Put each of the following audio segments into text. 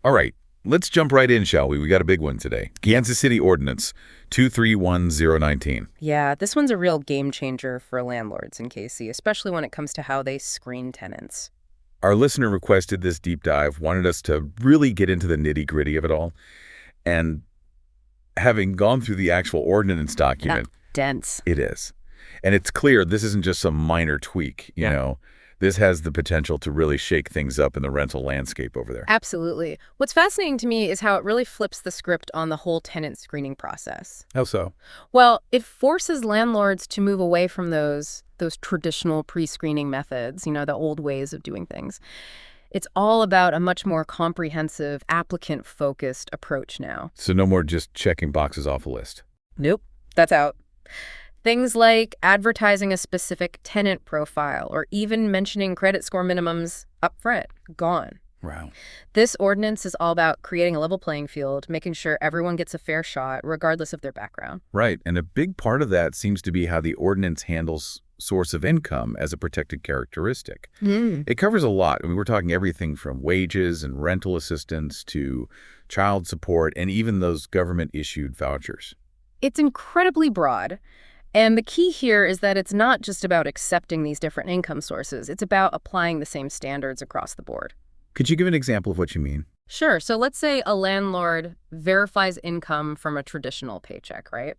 All right, let's jump right in, shall we? We got a big one today. Kansas City Ordinance 231019. Yeah, this one's a real game changer for landlords in KC, especially when it comes to how they screen tenants. Our listener requested this deep dive, wanted us to really get into the nitty-gritty of it all. And having gone through the actual ordinance document, Dense. it is. And it's clear this isn't just some minor tweak, you know. This has the potential to really shake things up in the rental landscape over there. Absolutely. What's fascinating to me is how it really flips the script on the whole tenant screening process. How so? Well, it forces landlords to move away from those traditional pre-screening methods, the old ways of doing things. It's all about a much more comprehensive, applicant-focused approach now. So no more just checking boxes off a list. Nope, that's out. Things like advertising a specific tenant profile or even mentioning credit score minimums up front, gone. Wow. This ordinance is all about creating a level playing field, making sure everyone gets a fair shot, regardless of their background. Right, and a big part of that seems to be how the ordinance handles source of income as a protected characteristic. It covers a lot. I mean, we're talking everything from wages and rental assistance to child support and even those government-issued vouchers. It's incredibly broad. And the key here is that it's not just about accepting these different income sources. It's about applying the same standards across the board. Could you give an example of what you mean? Sure. So let's say a landlord verifies income from a traditional paycheck, right?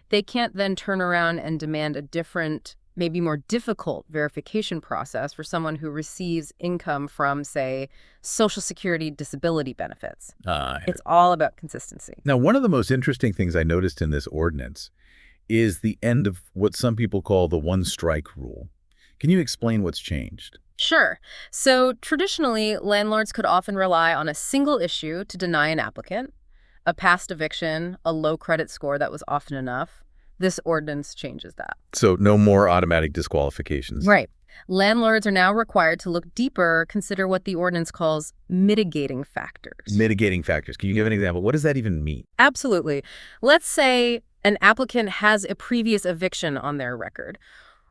They can't then turn around and demand a different, maybe more difficult verification process for someone who receives income from, say, Social Security disability benefits. It's all about consistency. Now, one of the most interesting things I noticed in this ordinance is the end of what some people call the one-strike rule. Can you explain what's changed? Sure. So traditionally, landlords could often rely on a single issue to deny an applicant, a past eviction, a low credit score that was often enough. This ordinance changes that. So no more automatic disqualifications. Right. Landlords are now required to look deeper, consider what the ordinance calls mitigating factors. Mitigating factors. Can you give an example? What does that even mean? Absolutely. Let's say an applicant has a previous eviction on their record.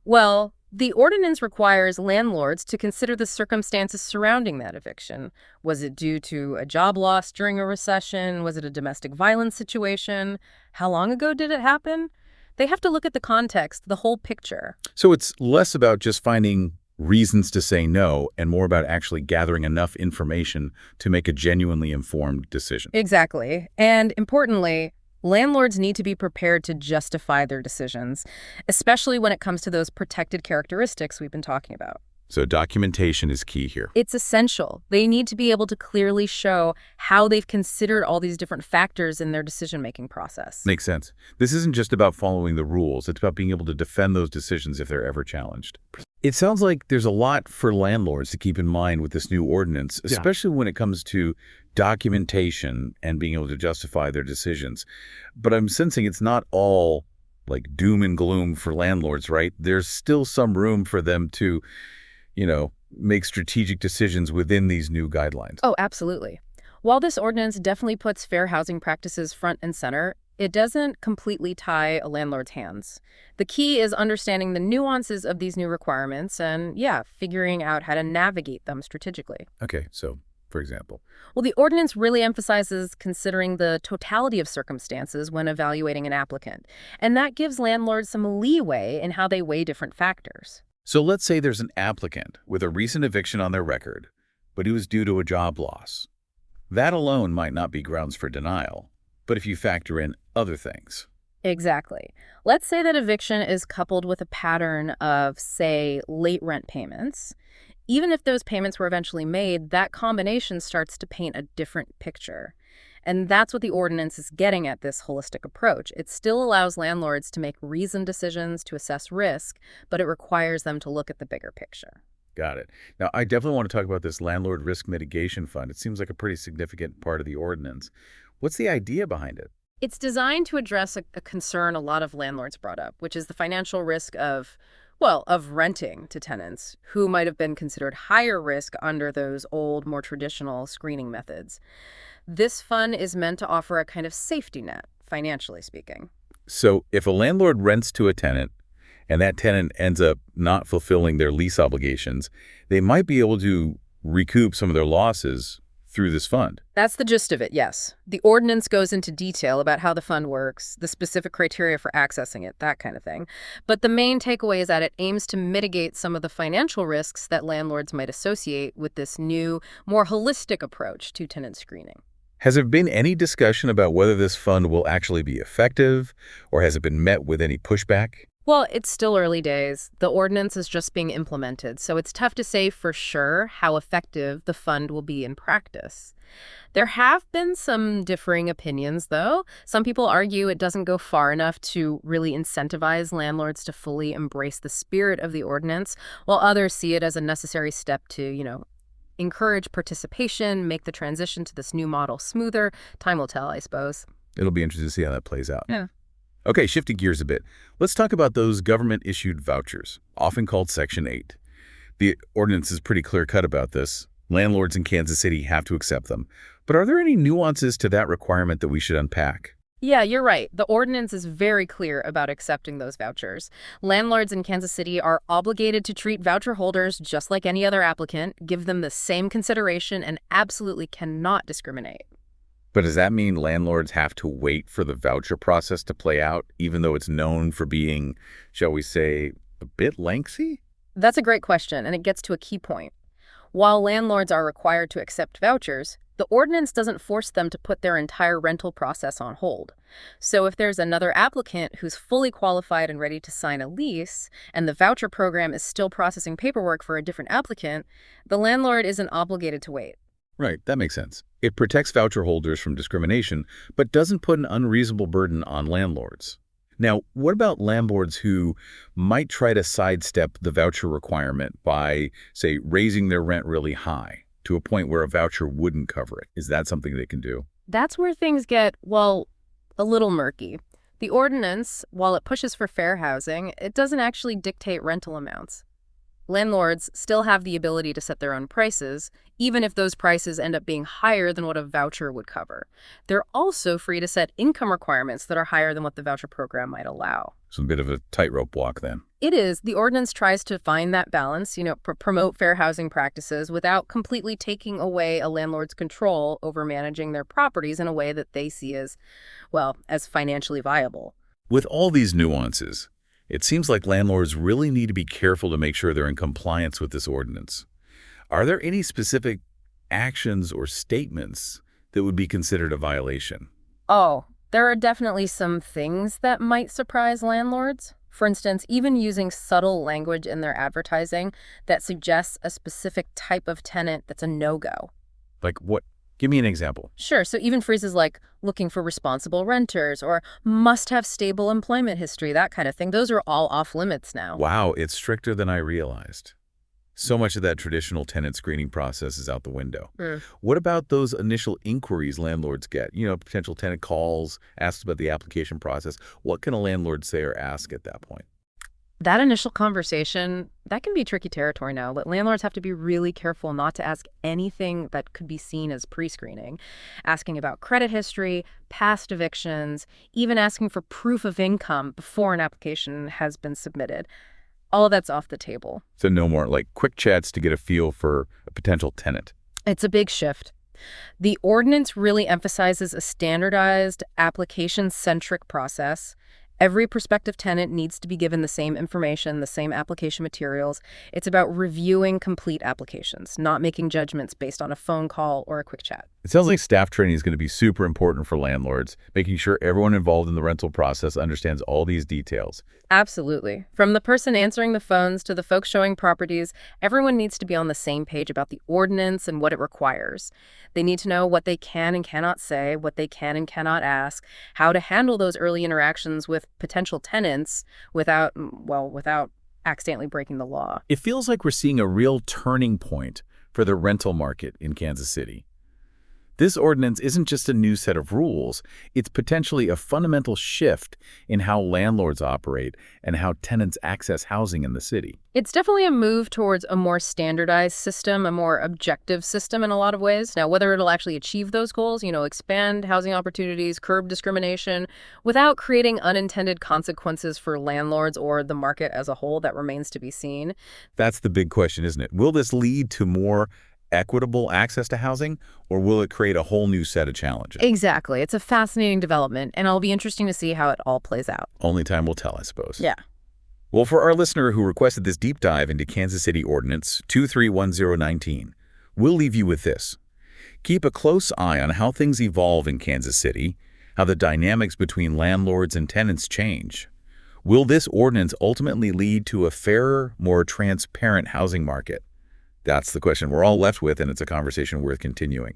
Well, the ordinance requires landlords to consider the circumstances surrounding that eviction. Was it due to a job loss during a recession? Was it a domestic violence situation? How long ago did it happen? They have to look at the context, the whole picture. So it's less about just finding reasons to say no and more about actually gathering enough information to make a genuinely informed decision. Exactly. And importantly, landlords need to be prepared to justify their decisions, especially when it comes to those protected characteristics we've been talking about. So documentation is key here. It's essential. They need to be able to clearly show how they've considered all these different factors in their decision-making process. Makes sense. This isn't just about following the rules. It's about being able to defend those decisions if they're ever challenged. It sounds like there's a lot for landlords to keep in mind with this new ordinance, especially when it comes to documentation and being able to justify their decisions. But I'm sensing it's not all like doom and gloom for landlords, right? There's still some room for them to make strategic decisions within these new guidelines. Oh, absolutely. While this ordinance definitely puts fair housing practices front and center, it doesn't completely tie a landlord's hands. The key is understanding the nuances of these new requirements and, figuring out how to navigate them strategically. Okay, so for example? Well, the ordinance really emphasizes considering the totality of circumstances when evaluating an applicant, and that gives landlords some leeway in how they weigh different factors. So let's say there's an applicant with a recent eviction on their record, but it was due to a job loss. That alone might not be grounds for denial, but if you factor in other things. Exactly. Let's say that eviction is coupled with a pattern of, say, late rent payments. Even if those payments were eventually made, that combination starts to paint a different picture. And that's what the ordinance is getting at, this holistic approach. It still allows landlords to make reasoned decisions to assess risk, but it requires them to look at the bigger picture. Got it. Now, I definitely want to talk about this Landlord Risk Mitigation Fund. It seems like a pretty significant part of the ordinance. What's the idea behind it? It's designed to address a concern a lot of landlords brought up, which is the financial risk of renting to tenants who might have been considered higher risk under those old, more traditional screening methods. This fund is meant to offer a kind of safety net, financially speaking. So if a landlord rents to a tenant and that tenant ends up not fulfilling their lease obligations, they might be able to recoup some of their losses through this fund. That's the gist of it, yes. The ordinance goes into detail about how the fund works, the specific criteria for accessing it, that kind of thing. But the main takeaway is that it aims to mitigate some of the financial risks that landlords might associate with this new, more holistic approach to tenant screening. Has there been any discussion about whether this fund will actually be effective, or has it been met with any pushback? Well, it's still early days. The ordinance is just being implemented, so it's tough to say for sure how effective the fund will be in practice. There have been some differing opinions, though. Some people argue it doesn't go far enough to really incentivize landlords to fully embrace the spirit of the ordinance, while others see it as a necessary step to, encourage participation, make the transition to this new model smoother. Time will tell, I suppose. It'll be interesting to see how that plays out. Yeah. Okay, shifting gears a bit. Let's talk about those government-issued vouchers, often called Section 8. The ordinance is pretty clear-cut about this. Landlords in Kansas City have to accept them. But are there any nuances to that requirement that we should unpack? Yeah, you're right. The ordinance is very clear about accepting those vouchers. Landlords in Kansas City are obligated to treat voucher holders just like any other applicant, give them the same consideration, and absolutely cannot discriminate. But does that mean landlords have to wait for the voucher process to play out, even though it's known for being, shall we say, a bit lengthy? That's a great question, and it gets to a key point. While landlords are required to accept vouchers, the ordinance doesn't force them to put their entire rental process on hold. So if there's another applicant who's fully qualified and ready to sign a lease, and the voucher program is still processing paperwork for a different applicant, the landlord isn't obligated to wait. Right, that makes sense. It protects voucher holders from discrimination, but doesn't put an unreasonable burden on landlords. Now, what about landlords who might try to sidestep the voucher requirement by, say, raising their rent really high to a point where a voucher wouldn't cover it? Is that something they can do? That's where things get, well, a little murky. The ordinance, while it pushes for fair housing, it doesn't actually dictate rental amounts. Landlords still have the ability to set their own prices, even if those prices end up being higher than what a voucher would cover. They're also free to set income requirements that are higher than what the voucher program might allow. It's a bit of a tightrope walk then. It is. The ordinance tries to find that balance, promote fair housing practices without completely taking away a landlord's control over managing their properties in a way that they see as, well, as financially viable. With all these nuances, it seems like landlords really need to be careful to make sure they're in compliance with this ordinance. Are there any specific actions or statements that would be considered a violation? Oh, there are definitely some things that might surprise landlords. For instance, even using subtle language in their advertising that suggests a specific type of tenant that's a no-go. Like what? Give me an example. Sure, so even phrases like looking for responsible renters or must have stable employment history, that kind of thing, those are all off limits now. Wow, it's stricter than I realized. So much of that traditional tenant screening process is out the window. What about those initial inquiries landlords get? Potential tenant calls, asks about the application process. What can a landlord say or ask at that point? That initial conversation, that can be tricky territory now. Landlords have to be really careful not to ask anything that could be seen as pre-screening. Asking about credit history, past evictions, even asking for proof of income before an application has been submitted. All of that's off the table. So no more like quick chats to get a feel for a potential tenant. It's a big shift. The ordinance really emphasizes a standardized, application-centric process. Every prospective tenant needs to be given the same information, the same application materials. It's about reviewing complete applications, not making judgments based on a phone call or a quick chat. It sounds like staff training is going to be super important for landlords, making sure everyone involved in the rental process understands all these details. Absolutely. From the person answering the phones to the folks showing properties, everyone needs to be on the same page about the ordinance and what it requires. They need to know what they can and cannot say, what they can and cannot ask, how to handle those early interactions with potential tenants without accidentally breaking the law. It feels like we're seeing a real turning point for the rental market in Kansas City. This ordinance isn't just a new set of rules, it's potentially a fundamental shift in how landlords operate and how tenants access housing in the city. It's definitely a move towards a more standardized system, a more objective system in a lot of ways. Now, whether it'll actually achieve those goals, expand housing opportunities, curb discrimination, without creating unintended consequences for landlords or the market as a whole, that remains to be seen. That's the big question, isn't it? Will this lead to more equitable access to housing, or will it create a whole new set of challenges? Exactly. It's a fascinating development, and it'll be interesting to see how it all plays out. Only time will tell, I suppose. Yeah. Well, for our listener who requested this deep dive into Kansas City Ordinance 231019, we'll leave you with this. Keep a close eye on how things evolve in Kansas City, how the dynamics between landlords and tenants change. Will this ordinance ultimately lead to a fairer, more transparent housing market? That's the question we're all left with, and it's a conversation worth continuing.